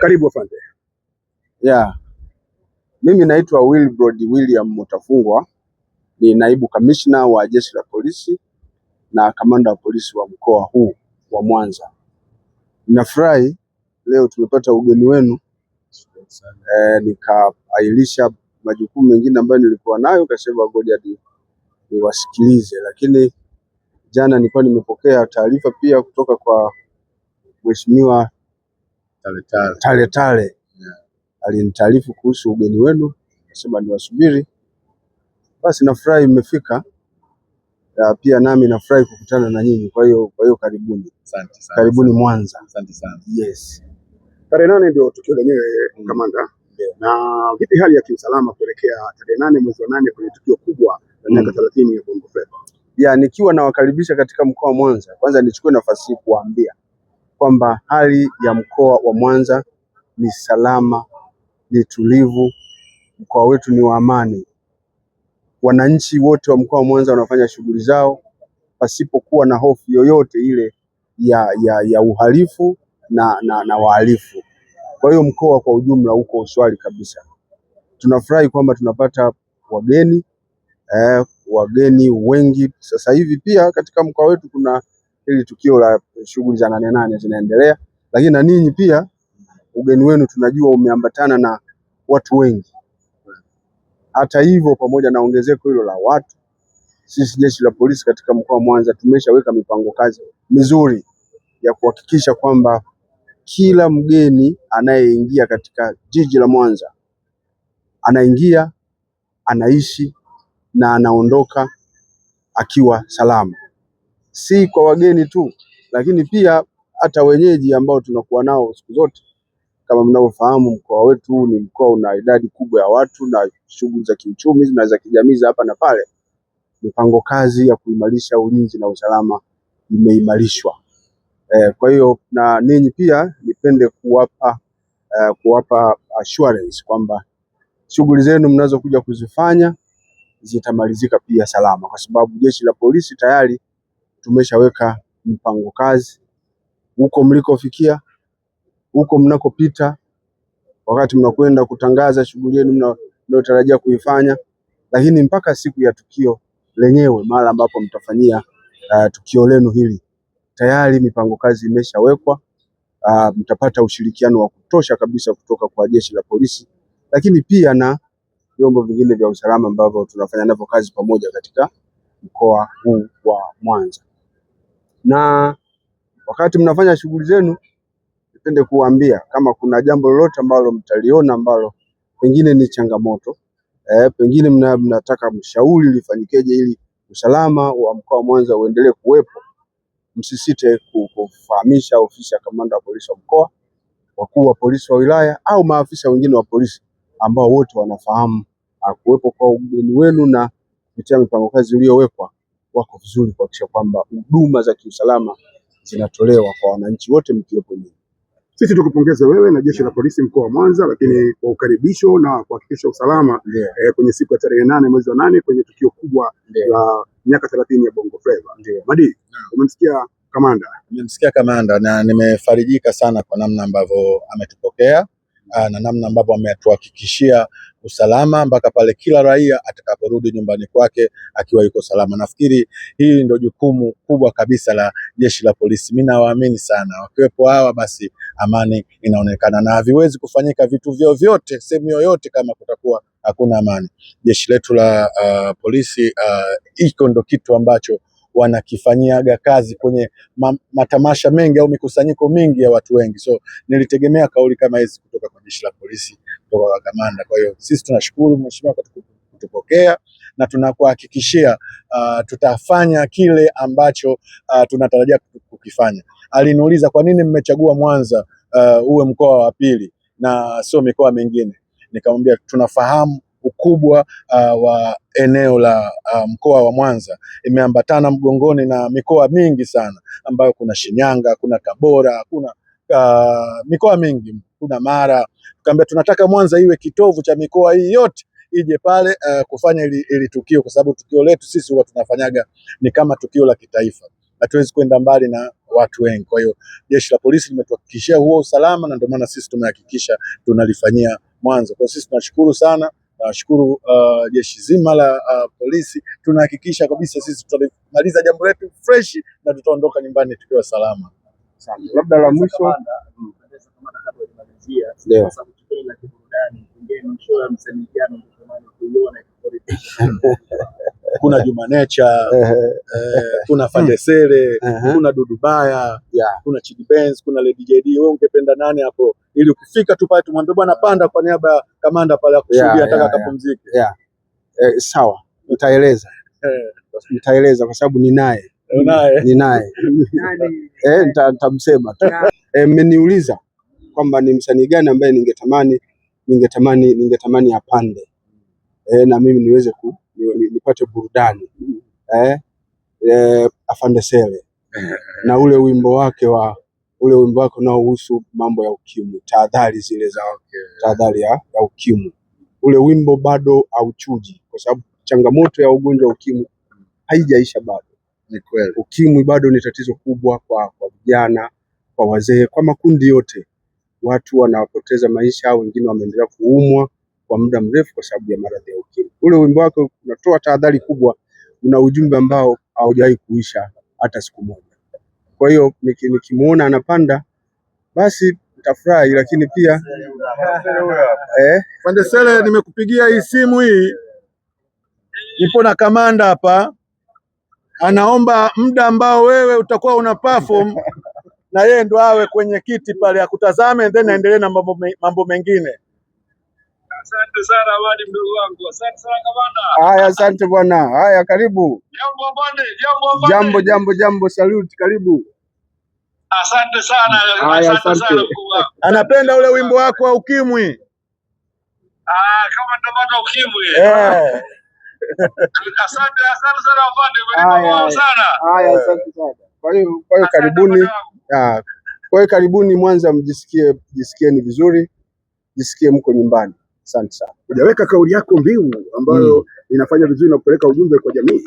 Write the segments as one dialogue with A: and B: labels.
A: Karibu afande.
B: Mimi naitwa Wilbrod William Mutafungwa, ni naibu kamishna wa Jeshi la Polisi na kamanda wa polisi wa mkoa huu wa Mwanza. Ninafurahi leo tumepata ugeni wenu, nikaahirisha majukumu mengine ambayo nilikuwa nayo, kasema ngoja niwasikilize, lakini jana nilikuwa nimepokea taarifa pia kutoka kwa Mheshimiwa Tale. Alinitaarifu kuhusu ugeni wenu, nasema niwasubiri. Basi nafurahi mmefika. Pia nami nafurahi kukutana na nyinyi. Kwa hiyo karibuni.
A: Asante sana.
B: Karibuni Mwanza.
A: Asante sana.
B: Yes.
A: Tarehe 8 ndio tukio lenyewe kamanda. Na vipi hali ya kiusalama kuelekea tarehe 8 mwezi wa 8 kwenye tukio kubwa la miaka 30 ya Bongo Flava?
B: Nikiwa nawakaribisha katika mkoa wa Mwanza, kwanza nichukue nafasi hii kuwaambia kwamba hali ya mkoa wa Mwanza ni salama, ni tulivu, mkoa wetu ni wa amani. Wananchi wote wa mkoa wa Mwanza wanafanya shughuli zao pasipokuwa na hofu yoyote ile ya uhalifu na wahalifu. Kwa hiyo mkoa kwa ujumla uko shwari kabisa. Tunafurahi kwamba tunapata wageni wengi. Sasa hivi pia katika mkoa wetu kuna hili tukio la shughuli za 8/8 zinaendelea, lakini na ninyi pia ugeni wenu tunajua umeambatana na watu wengi. Hata hivyo, pamoja na ongezeko hilo la watu, sisi jeshi la polisi katika mkoa wa Mwanza tumeshaweka mipango kazi mizuri ya kuhakikisha kwamba kila mgeni anayeingia katika jiji la Mwanza anaingia, anaishi na anaondoka akiwa salama. Si kwa wageni tu, lakini pia hata wenyeji ambao tunakuwa nao siku zote. Kama mnavyofahamu, mkoa wetu ni mkoa una idadi kubwa ya watu na shughuli za kiuchumi na za kijamii za hapa na pale. Mipango kazi ya kuimarisha ulinzi na usalama imeimarishwa. Kwa hiyo na ninyi pia nipende kuwapa assurance kwamba shughuli zenu mnazokuja kuzifanya zitamalizika pia salama, kwa sababu jeshi la polisi tayari tumeshaweka mipango kazi huko mlikofikia, huko mnakopita, wakati mnakwenda kutangaza shughuli yenu mnayotarajia kuifanya, lakini mpaka siku ya tukio lenyewe, mahali ambapo mtafanyia tukio lenu hili, tayari mipango kazi imeshawekwa. Mtapata ushirikiano wa kutosha kabisa kutoka kwa jeshi la polisi, lakini pia na vyombo vingine vya usalama ambavyo tunafanya navyo kazi pamoja katika mkoa huu wa Mwanza. Na wakati mnafanya shughuli zenu, nipende kuwaambia kama kuna jambo lolote ambalo mtaliona ambalo pengine ni changamoto, pengine mnataka mshauri lifanyikeje ili usalama wa mkoa wa Mwanza uendelee kuwepo, msisite kufahamisha ofisi ya kamanda wa polisi wa mkoa, wakuu wa polisi wa wilaya au maafisa wengine wa polisi ambao wote wanafahamu kuwepo kwa ugeni wenu, na kupitia mipango kazi iliyowekwa wako vizuri kuhakikisha kwamba huduma za kiusalama zinatolewa kwa wananchi wote mkiwepo nyinyi.
A: Sisi tukupongeza wewe na jeshi la polisi mkoa wa Mwanza, lakini kwa ukaribisho na kuhakikisha usalama kwenye siku ya tarehe 8 mwezi wa 8 kwenye tukio kubwa la miaka 30 ya Bongo Flava. Madi, umemsikia kamanda?
C: Nimemsikia kamanda na nimefarijika sana kwa namna ambavyo ametupokea na namna ambavyo ametuhakikishia usalama mpaka pale kila raia atakaporudi nyumbani kwake akiwa yuko salama. Nafikiri hii ndio jukumu kubwa kabisa la jeshi la polisi. Mimi nawaamini sana, wakiwepo hawa basi amani inaonekana, na haviwezi kufanyika vitu vyovyote sehemu yoyote kama kutakuwa hakuna amani. Jeshi letu la polisi iko ndo kitu ambacho wanakifanyiaga kazi kwenye matamasha mengi au mikusanyiko mingi ya watu wengi. So nilitegemea kauli kama hizi kutoka kwa jeshi la polisi, kutoka kwa kamanda. Kwa hiyo sisi tunashukuru mheshimiwa kwa kutupokea na tunakuhakikishia tutafanya kile ambacho tunatarajia kukifanya. Aliniuliza kwa nini mmechagua Mwanza uwe mkoa wa pili na sio mikoa mingine. Nikamwambia tunafahamu ukubwa wa eneo la mkoa wa Mwanza, imeambatana mgongoni na mikoa mingi sana ambayo kuna Shinyanga, kuna Tabora, kuna mikoa mingi, kuna Mara. Tukamwambia tunataka Mwanza iwe kitovu cha mikoa hii yote, ije pale kufanya ili tukio, kwa sababu tukio letu sisi huwa tunafanyaga ni kama tukio la kitaifa. Hatuwezi kwenda mbali na watu wengi. Kwa hiyo jeshi la polisi limetuhakikishia huo usalama, na ndio maana sisi tumehakikisha tunalifanyia mwanzo. Kwa sisi tunashukuru sana, nashukuru jeshi zima la polisi. Tunahakikisha kabisa sisi tutamaliza jambo letu fresh na tutaondoka nyumbani tukiwa salama.
B: Labda la mwisho
C: kuna Juma Nature, kuna Fandesele, kuna Dudubaya, kuna Chidi Benz, kuna Lady JD. Wewe ungependa nani hapo, ili ukifika tu pale tumwambie bwana panda kwa niaba ya kamanda pale akushuhudia, nataka kapumzike?
B: Sawa, nitaeleza kwa sababu ni naye nitamsema tu. Mmeniuliza kwamba ni msanii gani ambaye ningetamani apande na mimi niweze nipate burudani. Afandesele na ule wimbo wake unaohusu mambo ya ukimwi, tahadhari zile za tahadhari ya ukimwi. Ule wimbo bado hauchuji, kwa sababu changamoto ya ugonjwa wa ukimwi haijaisha bado.
C: Ni kweli,
B: ukimwi bado ni tatizo kubwa kwa vijana, kwa wazee, kwa makundi yote. Watu wanapoteza maisha, wengine wameendelea kuumwa kwa muda mrefu kwa sababu ya maradhi ya ukimwi. Ule wimbo wake unatoa tahadhari kubwa, una ujumbe ambao haujawahi kuisha hata siku moja. Kwa hiyo nikimuona anapanda basi nitafurahi, lakini pia
C: Fandesele, nimekupigia hii simu hii, nipo na kamanda hapa, anaomba muda ambao wewe utakuwa una perform na yeye ndo awe kwenye kiti pale akutazame, then aendelee na mambo mengine.
D: Asante sana Awadi mdogo wangu. Asante sana kamanda.
B: Haya, asante bwana. Haya, karibu. Jambo, salute, karibu.
D: Asante sana. Asante sana mkuu.
C: Anapenda ule wimbo wako wa ukimwi.
D: Kama ndapata ukimwi. Asante sana Awadi, mlikuwa sana.
B: Haya, asante sana. Kwa hiyo karibuni. Kwa hiyo karibuni Mwanza, jisikieni vizuri, jisikie mko nyumbani. Asante sana.
A: Hujaweka kauli yako mbiu ambayo inafanya vizuri na kupeleka ujumbe kwa jamii.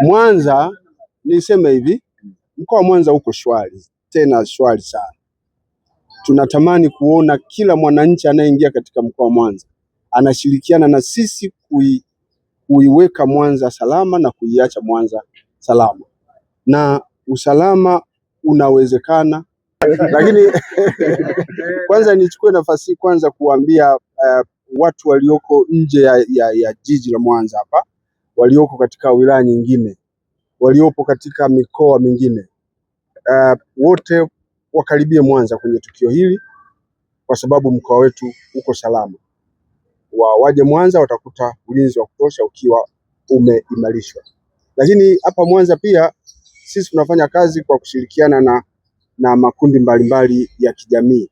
B: Mwanza, niseme hivi, mkoa wa Mwanza uko shwari, tena shwari sana. Tunatamani kuona kila mwananchi anayeingia katika mkoa wa Mwanza anashirikiana na sisi kuiweka Mwanza salama na kuiacha Mwanza salama, na usalama unawezekana. Lakini kwanza nichukue nafasi kwanza kuambia watu walioko nje ya jiji la Mwanza hapa, walioko katika wilaya nyingine, waliopo katika mikoa mingine, wote wakaribie Mwanza kwenye tukio hili, kwa sababu mkoa wetu uko salama. Waje Mwanza, watakuta ulinzi wa kutosha ukiwa umeimarishwa. Lakini hapa Mwanza pia sisi tunafanya kazi kwa kushirikiana na makundi mbalimbali ya kijamii.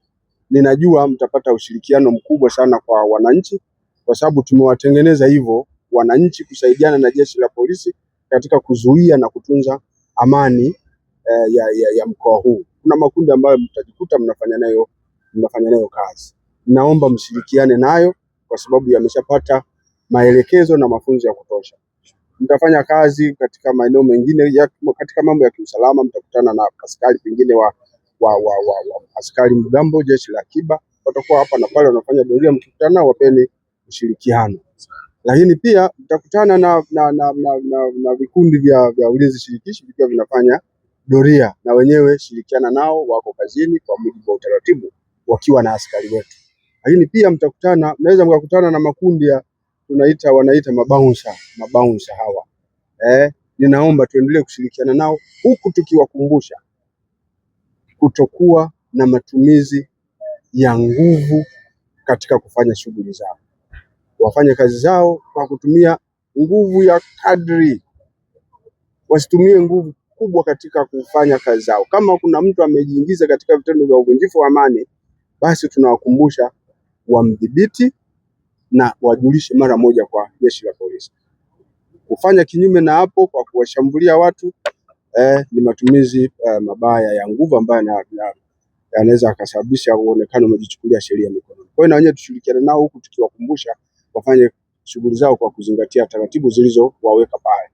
B: Ninajua mtapata ushirikiano mkubwa sana kwa wananchi, kwa sababu tumewatengeneza hivyo wananchi kusaidiana na jeshi la polisi katika kuzuia na kutunza amani ya mkoa huu. Kuna makundi ambayo mtajikuta mnafanya nayo kazi. Naomba mshirikiane nayo, kwa sababu yameshapata maelekezo na mafunzo ya kutosha. Mtafanya kazi katika maeneo mengine katika mambo ya kiusalama, mtakutana na askari pengine wa askari mgambo, jeshi la akiba, watakuwa hapa na pale wanafanya doria, mkikutana nao wapeni ushirikiano. Lakini pia mtakutana na vikundi vya ulinzi shirikishi vikiwa vinafanya doria, na wenyewe shirikiana nao, wako kazini kwa mujibu wa utaratibu wakiwa na askari wetu. Lakini pia mnaweza mkakutana na makundi wanaita mabouncer hawa. Ninaomba tuendelee kushirikiana nao, huku tukiwakumbusha kutokuwa na matumizi ya nguvu katika kufanya shughuli zao. Wafanye kazi zao kwa kutumia nguvu ya kadri, wasitumie nguvu kubwa katika kufanya kazi zao. Kama kuna mtu amejiingiza katika vitendo vya uvunjifu wa amani, basi tunawakumbusha wamdhibiti na wajulishe mara moja kwa jeshi la polisi. Kufanya kinyume na hapo kwa kuwashambulia watu ni matumizi mabaya ya nguvu ambayo yanaweza kusababisha uonekano umejichukulia sheria mikononi. Kwa hiyo na wenyewe tushirikiane nao, huku tukiwakumbusha wafanye shughuli zao kwa kuzingatia taratibu zilizowaweka pale.